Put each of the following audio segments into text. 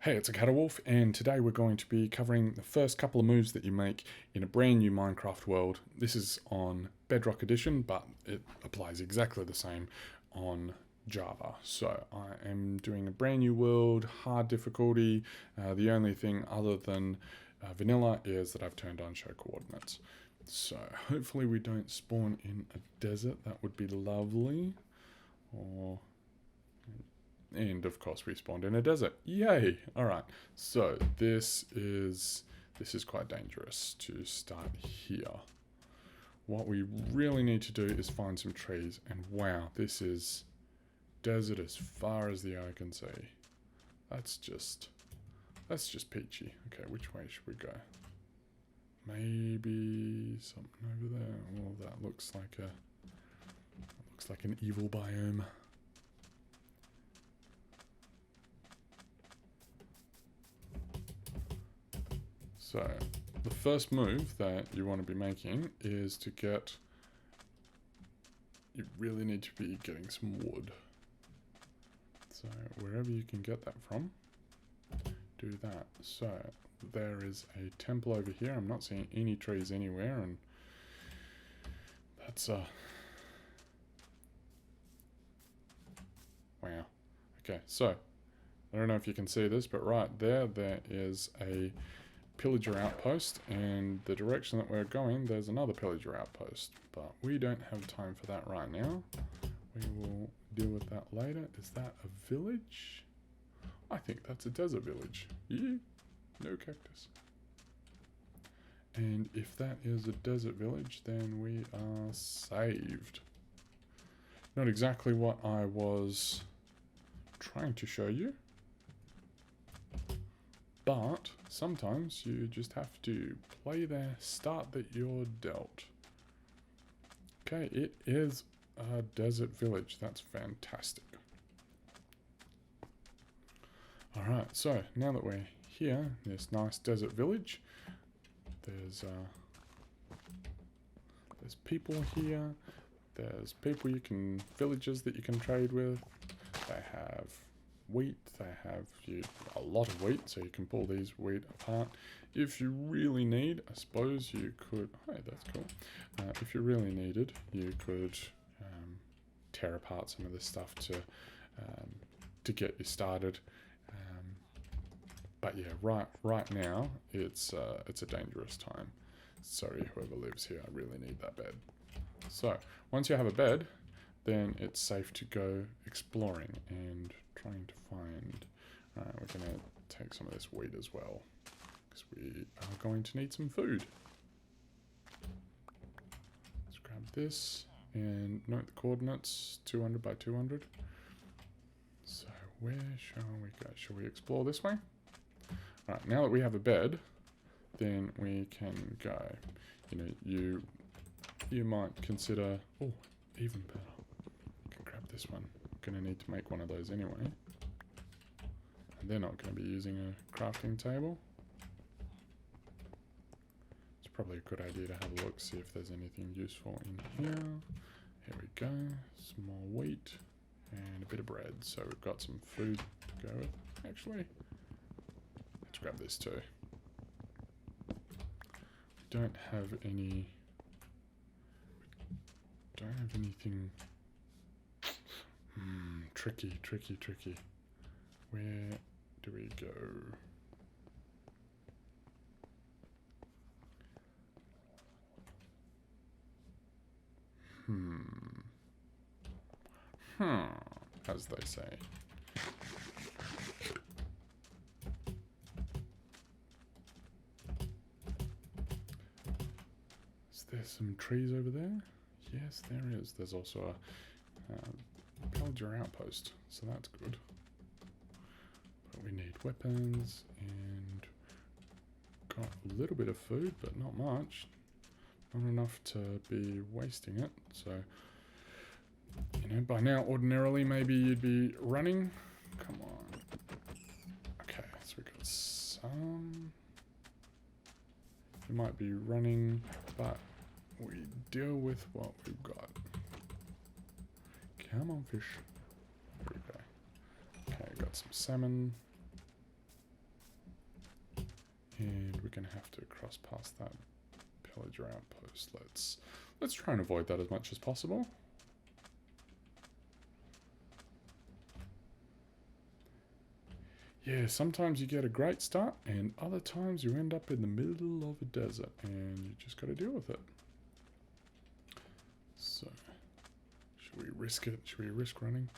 Hey, it's a Catawolf, and today we're going to be covering the first couple of moves that you make in a brand new Minecraft world. This is on Bedrock Edition, but it applies exactly the same on Java. So I am doing a brand new world, hard difficulty. The only thing other than vanilla is that I've turned on show coordinates. So hopefully we don't spawn in a desert. That would be lovely. And of course we spawned in a desert. Yay! Alright, so this is quite dangerous to start here. What we really need to do is find some trees, and wow, this is desert as far as the eye can see. That's just peachy. Okay, which way should we go? Maybe something over there. Oh, that looks like an evil biome. So, the first move that you want to be making is to get... You really need to be getting some wood. So, wherever you can get that from, do that. So, there is a temple over here. I'm not seeing any trees anywhere, and that's wow. Okay, so, I don't know if you can see this, but right there is a pillager outpost, and the direction that we're going, there's another pillager outpost, but we don't have time for that right now. We will deal with that later. Is that a village? I think that's a desert village. Yeah, no cactus. And if that is a desert village, then we are saved. Not exactly what I was trying to show you, but sometimes you just have to play the start that you're dealt. Okay, it is a desert village. That's fantastic. Alright, so now that we're here, this nice desert village, there's people here. There's people villagers that you can trade with. They have wheat, they have a lot of wheat, so you can pull these wheat apart. If you really need, I suppose you could, hey, that's cool. If you really needed, you could tear apart some of this stuff to get you started. But yeah, right now, it's a dangerous time. Sorry, whoever lives here, I really need that bed. So, once you have a bed, then it's safe to go exploring and trying to find... we're going to take some of this wheat as well, because we are going to need some food. Let's grab this and note the coordinates, 200 by 200. So where shall we go? Shall we explore this way? Alright, now that we have a bed, then we can go. You know, you might consider... Oh, even better. This one. I'm going to need to make one of those anyway. And they're not going to be using a crafting table. It's probably a good idea to have a look, see if there's anything useful in here. Here we go. Some more wheat and a bit of bread. So we've got some food to go with. Actually, let's grab this too. We don't have any... Don't have anything... Tricky. Where do we go? As they say. Is there some trees over there? Yes, there is. There's also a pillager outpost, so that's good. But we need weapons and got a little bit of food, but not much. Not enough to be wasting it. So, you know, by now ordinarily maybe you'd be running. Come on. Okay, so we got some. You might be running, but we deal with what we've got. Come on, fish. There we go. Okay, got some salmon. we're going to have to cross past that pillager outpost. Let's try and avoid that as much as possible. Yeah, sometimes you get a great start, and other times you end up in the middle of a desert, and you just got to deal with it. So, should we risk it? Should we risk running?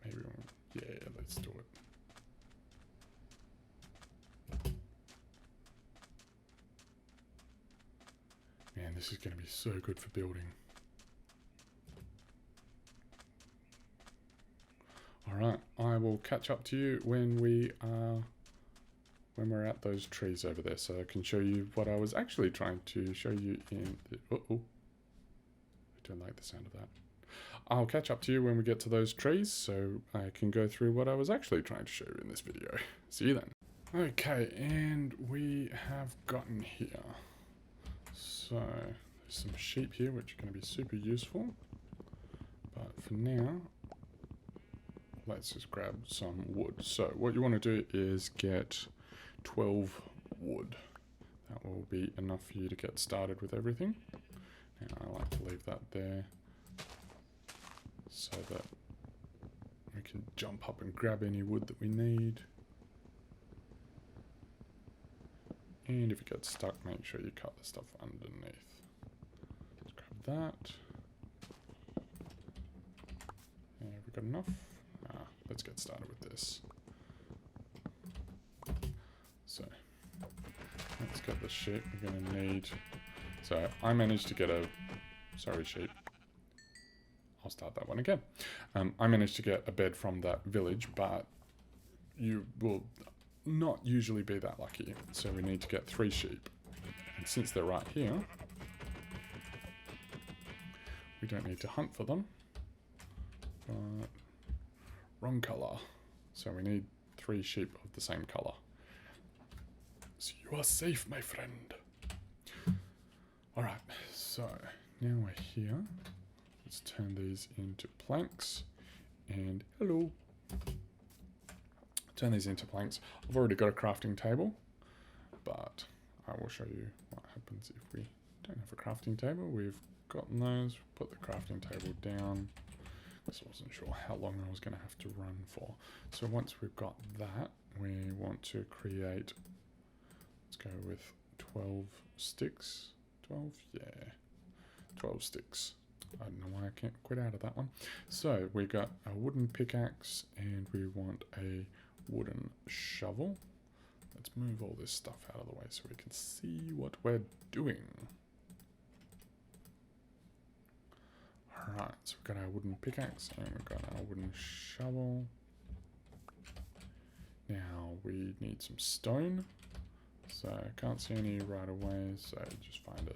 Maybe, yeah, let's do it. Man, this is going to be so good for building. Alright, I will catch up to you when we're at those trees over there, so I can show you what I was actually trying to show you in the, I don't like the sound of that. I'll catch up to you when we get to those trees, so I can go through what I was actually trying to show you in this video. See you then. Okay, and we have gotten here. So, there's some sheep here, which are going to be super useful. But for now, let's just grab some wood. So what you want to do is get 12 wood. That will be enough for you to get started with everything. And I like to leave that there so that we can jump up and grab any wood that we need. And if it gets stuck, make sure you cut the stuff underneath. Let's grab that. And have we got enough? Let's get started with this. So, let's get the sheep. We're going to need... So, I managed to get a... Sorry, sheep. I'll start that one again. I managed to get a bed from that village, but you will not usually be that lucky. So, we need to get 3 sheep. And since they're right here, we don't need to hunt for them. But... wrong colour. So we need 3 sheep of the same colour. So you are safe, my friend. Alright, so now we're here. Let's turn these into planks. And hello. Turn these into planks. I've already got a crafting table, but I will show you what happens if we don't have a crafting table. We've gotten those. Put the crafting table down. Just wasn't sure how long I was going to have to run for. So once we've got that, we want to create, let's go with 12 sticks. 12? Yeah. 12 sticks. I don't know why I can't quit out of that one. So we got a wooden pickaxe and we want a wooden shovel. Let's move all this stuff out of the way so we can see what we're doing. Alright, so we've got our wooden pickaxe and we've got our wooden shovel. Now we need some stone. So I can't see any right away, so just find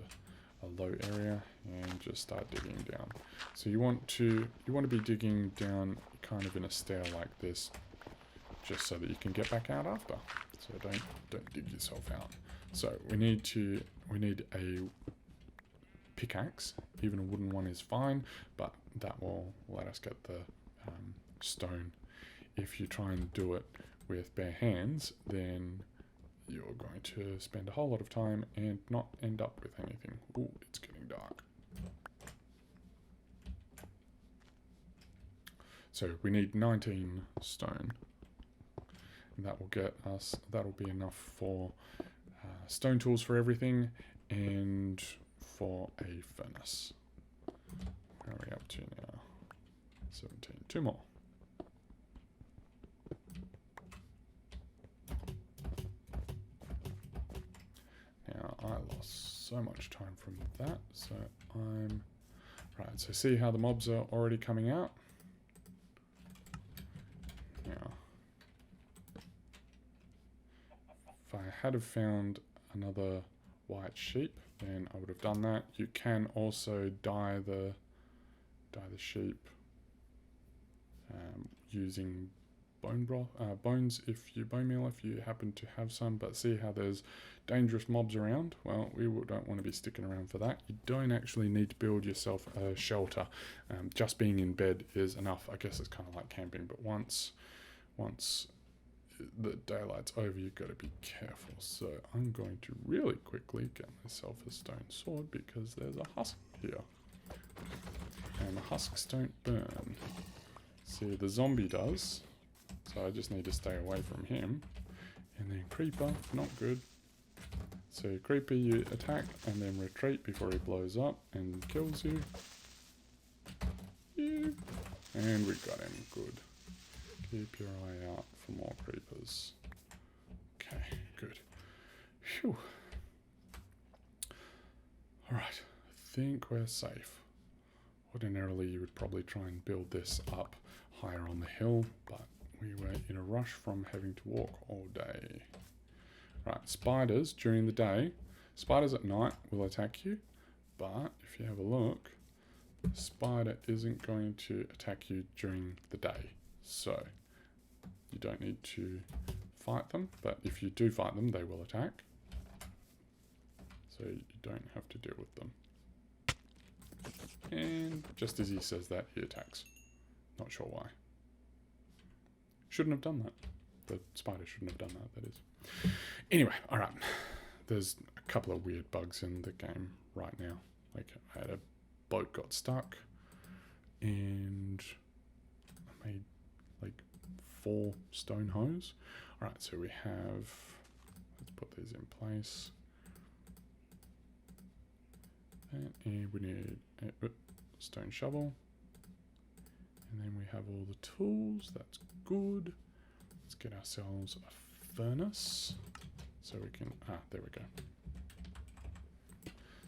a low area and just start digging down. So you want to be digging down kind of in a stair like this, just so that you can get back out after. So don't dig yourself out. So we need a pickaxe. Even a wooden one is fine, but that will let us get the stone. If you try and do it with bare hands, then you're going to spend a whole lot of time and not end up with anything. Ooh, it's getting dark. So we need 19 stone. And that will get us, that'll be enough for stone tools for everything and for a furnace. Where are we up to now? 17. 2 more. Now, I lost so much time from that, so I'm... Right, so see how the mobs are already coming out? Now, if I had have found another white sheep, then I would have done that. You can also dye the sheep using bones bone meal if you happen to have some, but see how there's dangerous mobs around? Well, we don't want to be sticking around for that. You don't actually need to build yourself a shelter. Just being in bed is enough. I guess it's kind of like camping, but once the daylight's over, you've got to be careful. So I'm going to really quickly get myself a stone sword because there's a husk here. And the husks don't burn. See, the zombie does. So I just need to stay away from him. And then creeper, not good. So creeper, you attack and then retreat before he blows up and kills you. And we got him, good. Keep your eye out for more creepers. Okay, good. Phew. Alright, I think we're safe. Ordinarily you would probably try and build this up higher on the hill, but we were in a rush from having to walk all day. Right, spiders during the day. Spiders at night will attack you, but if you have a look, the spider isn't going to attack you during the day. So you don't need to fight them, but if you do fight them, they will attack. So you don't have to deal with them. And just as he says that, he attacks. Not sure why. Shouldn't have done that. The spider shouldn't have done that, that is. Anyway, alright. There's a couple of weird bugs in the game right now. Like, I had a boat got stuck, and I made like 4 stone hoes. Alright, so we have, let's put these in place. And we need a stone shovel. And then we have all the tools, that's good. Let's get ourselves a furnace. So we can, there we go.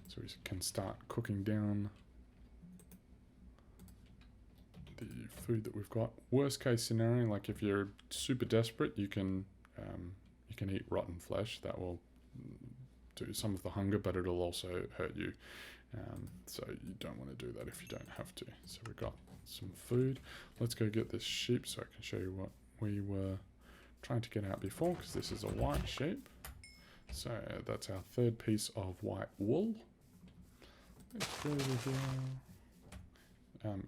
So we can start cooking down the food that we've got. Worst case scenario, like if you're super desperate, you can eat rotten flesh. That will do some of the hunger, but it'll also hurt you. So you don't want to do that if you don't have to. So we've got some food. Let's go get this sheep so I can show you what we were trying to get out before, because this is a white sheep. So that's our 3rd piece of white wool. Let's go over here.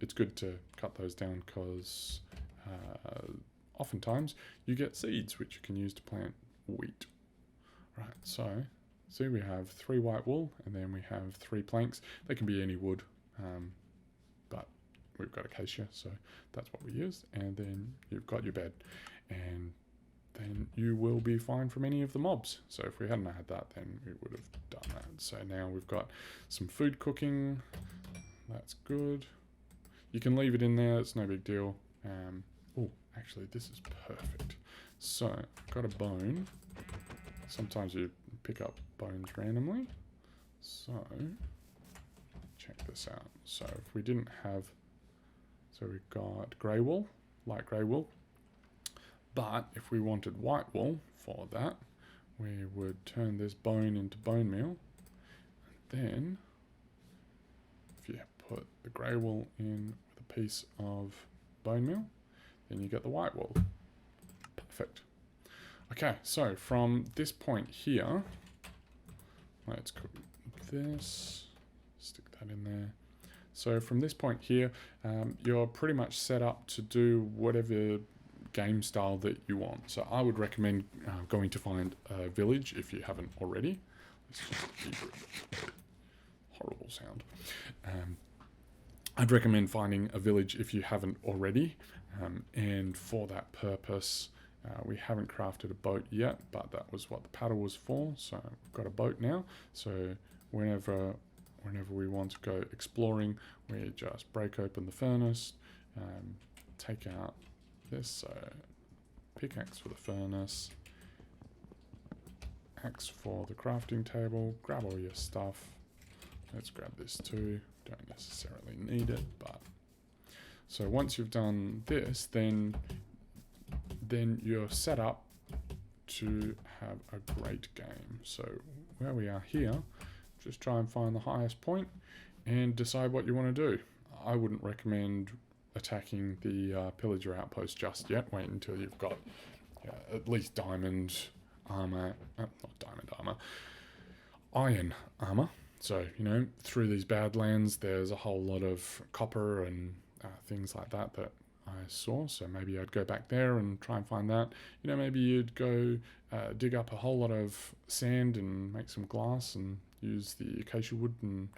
It's good to cut those down because oftentimes you get seeds which you can use to plant wheat. Right, so see, we have 3 white wool and then we have 3 planks. They can be any wood, but we've got acacia, so that's what we use. And then you've got your bed, and then you will be fine from any of the mobs. So if we hadn't had that, then we would have done that. So now we've got some food cooking. That's good. You can leave it in there, it's no big deal. Oh, actually this is perfect. So I've got a bone. Sometimes you pick up bones randomly. So check this out. So if we didn't have, so we've got grey wool, light grey wool. But if we wanted white wool for that, we would turn this bone into bone meal. And then if you put the grey wool in with a piece of bone meal, then you get the white wool. Perfect. Okay, so from this point here, let's cook this, stick that in there. So from this point here, you're pretty much set up to do whatever game style that you want. So I would recommend going to find a village if you haven't already. Let's just keep it. Horrible sound. I'd recommend finding a village if you haven't already, and for that purpose, we haven't crafted a boat yet, but that was what the paddle was for. So we've got a boat now. So whenever we want to go exploring, we just break open the furnace, take out this, so pickaxe for the furnace, axe for the crafting table, grab all your stuff. Let's grab this too, don't necessarily need it, but so once you've done this, then you're set up to have a great game. So where we are here, just try and find the highest point and decide what you want to do. I wouldn't recommend attacking the pillager outpost just yet. Wait until you've got at least diamond armor, not diamond armor, iron armor. So, you know, through these Badlands, there's a whole lot of copper and things like that that I saw. So maybe I'd go back there and try and find that. You know, maybe you'd go dig up a whole lot of sand and make some glass and use the acacia wood and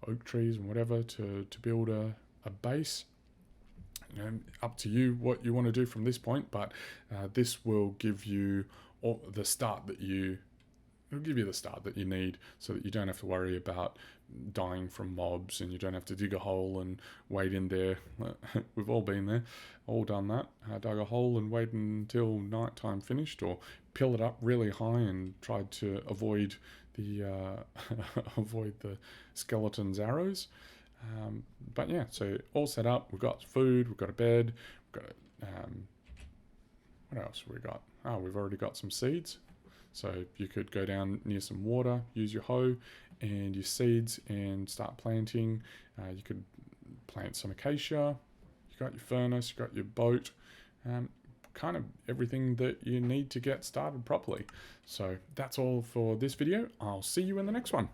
oak trees and whatever to build a base. You know, up to you what you want to do from this point, but this will give you the start that you need, so that you don't have to worry about dying from mobs, and you don't have to dig a hole and wait in there. We've all been there, all done that. Dug a hole and waited until nighttime finished, or pill it up really high and tried to avoid the avoid the skeleton's arrows. But yeah, so all set up. We've got food, we've got a bed, we've got what else have we got? Oh, we've already got some seeds. So you could go down near some water, use your hoe and your seeds and start planting. You could plant some acacia. You got your furnace, you got your boat, kind of everything that you need to get started properly. So that's all for this video. I'll see you in the next one.